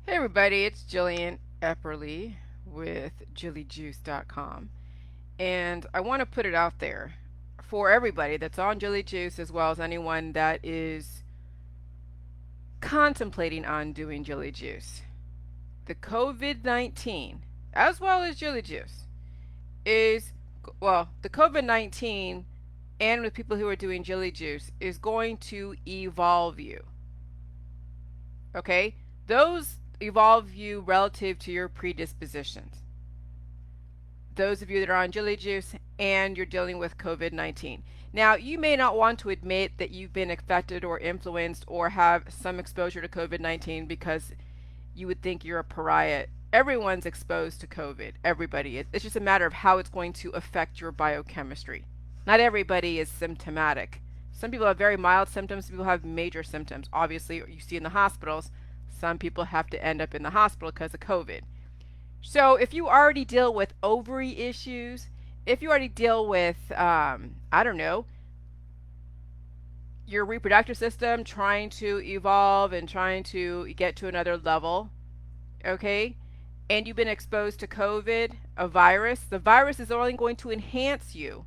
Hey everybody, it's Jillian Epperly with JillyJuice.com. And I want to put it out there for everybody that's on Jilly Juice as well as anyone that is contemplating on doing Jilly Juice. The COVID-19, as well as Jilly Juice, is, the COVID-19 and with people who are doing Jilly Juice is going to evolve you. Okay? Those evolve you relative to your predispositions. Those of you that are on Jilly Juice and you're dealing with COVID-19. Now, you may not want to admit that you've been affected or influenced or have some exposure to COVID-19 because you would think you're a pariah. Everyone's exposed to COVID. Everybody is. It's just a matter of how it's going to affect your biochemistry. Not everybody is symptomatic. Some people have very mild symptoms, some people have major symptoms. Obviously, you see in the hospitals, some people have to end up in the hospital because of COVID. So if you already deal with ovary issues, if you already deal with, I don't know, your reproductive system trying to evolve and trying to get to another level, okay, and you've been exposed to COVID, a virus, the virus is only going to enhance you.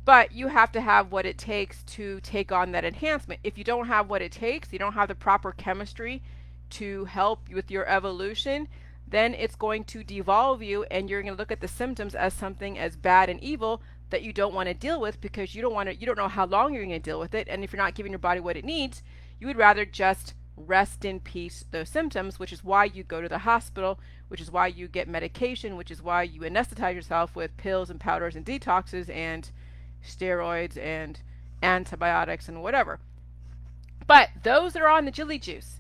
But you have to have what it takes to take on that enhancement. If you don't have what it takes, you don't have the proper chemistry to help with your evolution, then it's going to devolve you and you're going to look at the symptoms as something as bad and evil that you don't want to deal with because you don't know how long you're going to deal with it. And if you're not giving your body what it needs, you would rather just rest in peace those symptoms, which is why you go to the hospital, which is why you get medication, which is why you anesthetize yourself with pills and powders and detoxes and steroids and antibiotics and whatever. But those that are on the Jilly Juice,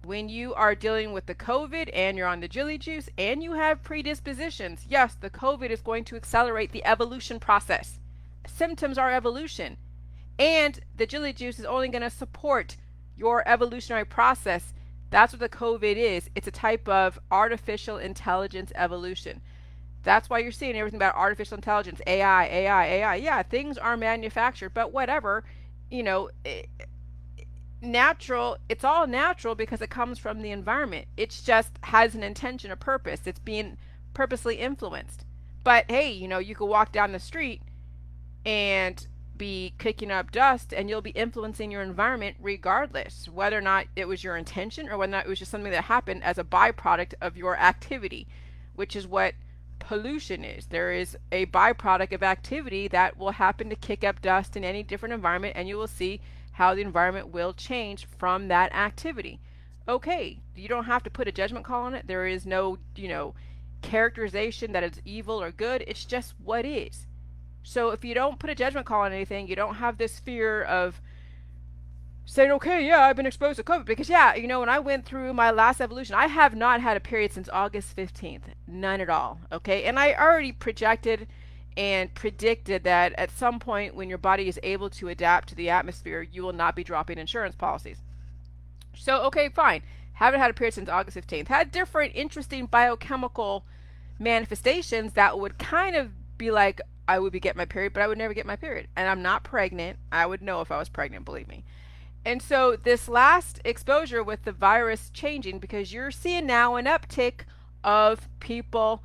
when you are dealing with the COVID and you're on the Jilly Juice and you have predispositions, yes, the COVID is going to accelerate the evolution process. Symptoms are evolution. And the Jilly Juice is only going to support your evolutionary process. That's what the COVID is. It's a type of artificial intelligence evolution. That's why you're seeing everything about artificial intelligence, AI. Yeah, things are manufactured, but whatever, you know, natural, it's all natural because it comes from the environment. It just has an intention, a purpose. It's being purposely influenced. But hey, you could walk down the street and be kicking up dust and you'll be influencing your environment regardless, whether or not it was your intention or whether or not it was just something that happened as a byproduct of your activity, which is what pollution is. There is a byproduct of activity that will happen to kick up dust in any different environment, and you will see how the environment will change from that activity. Okay, you don't have to put a judgment call on it. There is no, characterization that it's evil or good. It's just what is. So if you don't put a judgment call on anything, you don't have this fear of saying, okay, yeah, I've been exposed to COVID. Because, yeah, when I went through my last evolution, I have not had a period since August 15th. None at all. Okay. And I already projected and predicted that at some point when your body is able to adapt to the atmosphere, you will not be dropping insurance policies. So, okay, fine. Haven't had a period since August 15th. Had different interesting biochemical manifestations that would kind of be like I would be getting my period, but I would never get my period. And I'm not pregnant. I would know if I was pregnant, believe me. And so this last exposure with the virus changing, because you're seeing now an uptick of people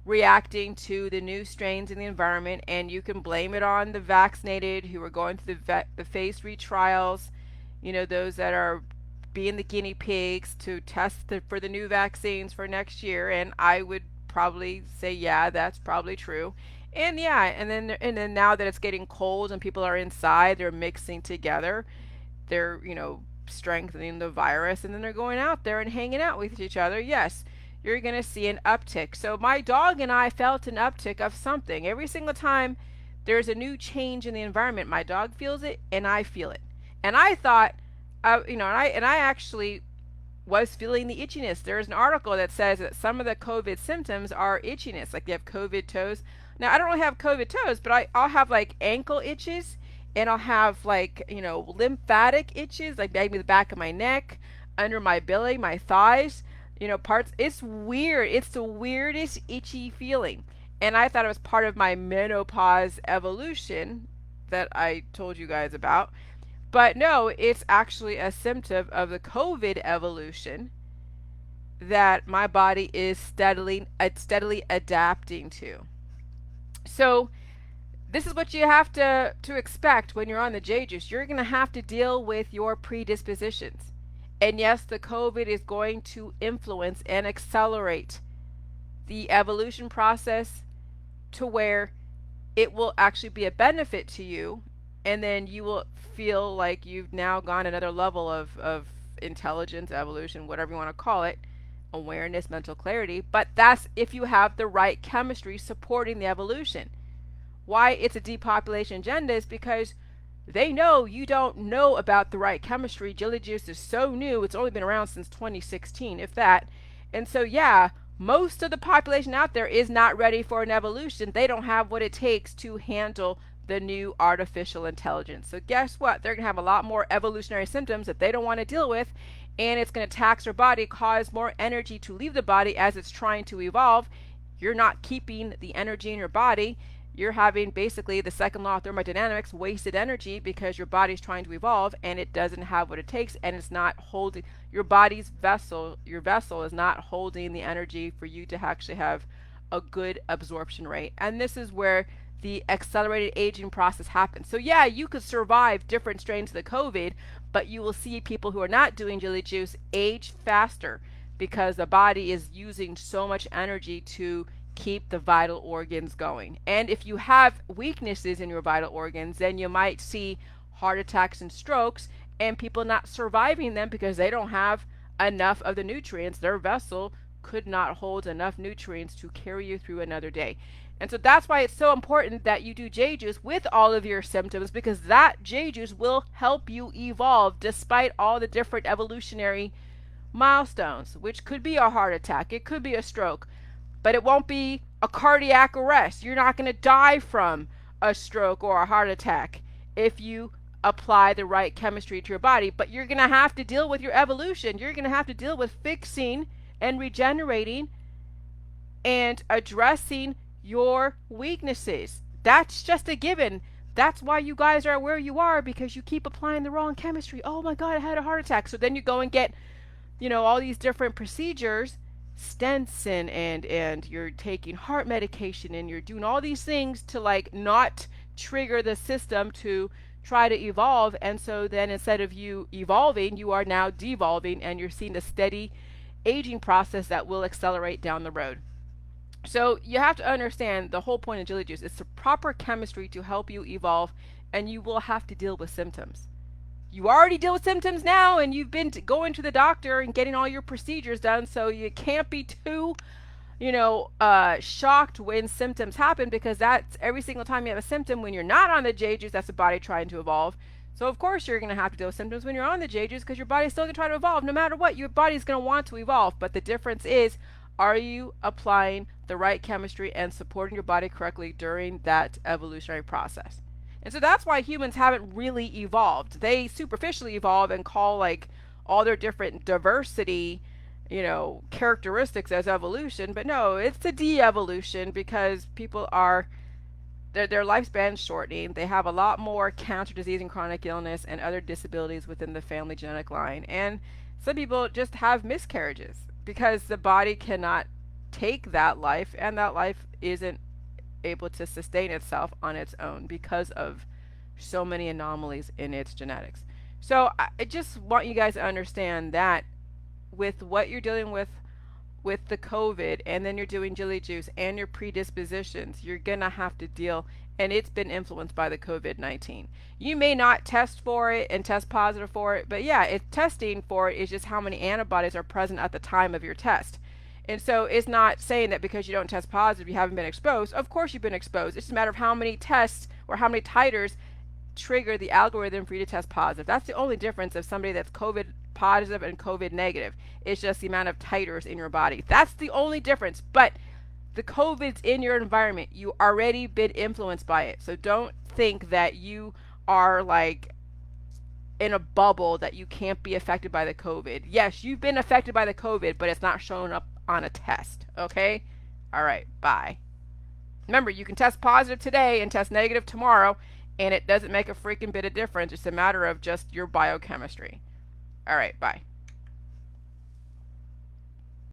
reacting to the new strains in the environment, and you can blame it on the vaccinated who are going through the phase 3 trials, those that are being the guinea pigs to test for the new vaccines for next year. And I would probably say, yeah, that's probably true. And yeah, and then now that it's getting cold and people are inside, they're mixing together. They're, strengthening the virus, and then they're going out there and hanging out with each other. Yes, you're going to see an uptick. So my dog and I felt an uptick of something. Every single time there's a new change in the environment, my dog feels it and I feel it. And I thought, and I actually was feeling the itchiness. There's an article that says that some of the COVID symptoms are itchiness, like you have COVID toes. Now, I don't really have COVID toes, but I'll have like ankle itches, and I'll have like, lymphatic itches, like maybe the back of my neck, under my belly, my thighs, parts. It's weird. It's the weirdest itchy feeling. And I thought it was part of my menopause evolution that I told you guys about. But no, it's actually a symptom of the COVID evolution. that my body is steadily adapting to. So this is what you have to expect when you're on the J juice. You're going to have to deal with your predispositions. And yes, the COVID is going to influence and accelerate the evolution process to where it will actually be a benefit to you, and then you will feel like you've now gone another level of intelligence, evolution, whatever you want to call it, awareness, mental clarity. But that's if you have the right chemistry supporting the evolution. Why it's a depopulation agenda is because they know you don't know about the right chemistry. Jelly juice is so new, it's only been around since 2016, if that. And so, yeah, most of the population out there is not ready for an evolution. They don't have what it takes to handle the new artificial intelligence. So guess what? They're going to have a lot more evolutionary symptoms that they don't want to deal with, and it's going to tax their body, cause more energy to leave the body as it's trying to evolve. You're not keeping the energy in your body. You're having basically the second law of thermodynamics, wasted energy, because your body's trying to evolve and it doesn't have what it takes, and it's not holding your body's vessel. Your vessel is not holding the energy for you to actually have a good absorption rate. And this is where the accelerated aging process happens. So yeah, you could survive different strains of the COVID, but you will see people who are not doing jelly juice age faster because the body is using so much energy to keep the vital organs going. And if you have weaknesses in your vital organs, then you might see heart attacks and strokes, and people not surviving them because they don't have enough of the nutrients. Their vessel could not hold enough nutrients to carry you through another day. And so that's why it's so important that you do J juice with all of your symptoms, because that J juice will help you evolve despite all the different evolutionary milestones, which could be a heart attack, it could be a stroke, but it won't be a cardiac arrest. You're not going to die from a stroke or a heart attack if you apply the right chemistry to your body. But you're going to have to deal with your evolution. You're going to have to deal with fixing and regenerating and addressing your weaknesses. That's just a given. That's why you guys are where you are, because you keep applying the wrong chemistry. Oh my God, I had a heart attack. So then you go and get, all these different procedures, stents, and you're taking heart medication, and you're doing all these things to like not trigger the system to try to evolve. And so then instead of you evolving, you are now devolving, and you're seeing a steady aging process that will accelerate down the road. So you have to understand the whole point of jelly juice is the proper chemistry to help you evolve, and you will have to deal with symptoms. You already deal with symptoms now, and you've been going to the doctor and getting all your procedures done, so you can't be too, shocked when symptoms happen, because that's every single time you have a symptom when you're not on the J juice, that's the body trying to evolve. So of course you're going to have to deal with symptoms when you're on the J juice, because your body's still going to try to evolve. No matter what, your body's going to want to evolve, but the difference is, are you applying the right chemistry and supporting your body correctly during that evolutionary process? And so that's why humans haven't really evolved. They superficially evolve and call like all their different diversity, characteristics as evolution. But no, it's a de-evolution, because people are, their lifespan shortening. They have a lot more cancer, disease, and chronic illness and other disabilities within the family genetic line. And some people just have miscarriages because the body cannot take that life, and that life isn't able to sustain itself on its own because of so many anomalies in its genetics. So I just want you guys to understand that with what you're dealing with the COVID, and then you're doing jelly juice and your predispositions, you're gonna have to deal, and it's been influenced by the COVID-19. You may not test for it and test positive for it, but yeah, it's testing for it is just how many antibodies are present at the time of your test. And so it's not saying that because you don't test positive, you haven't been exposed. Of course you've been exposed. It's just a matter of how many tests or how many titers trigger the algorithm for you to test positive. That's the only difference of somebody that's COVID positive and COVID negative. It's just the amount of titers in your body. That's the only difference. But the COVID's in your environment. You already been influenced by it. So don't think that you are like in a bubble that you can't be affected by the COVID. Yes, you've been affected by the COVID, but it's not showing up on a test. Okay? All right. Bye. Remember, you can test positive today and test negative tomorrow, and it doesn't make a freaking bit of difference. It's a matter of just your biochemistry. All right. Bye.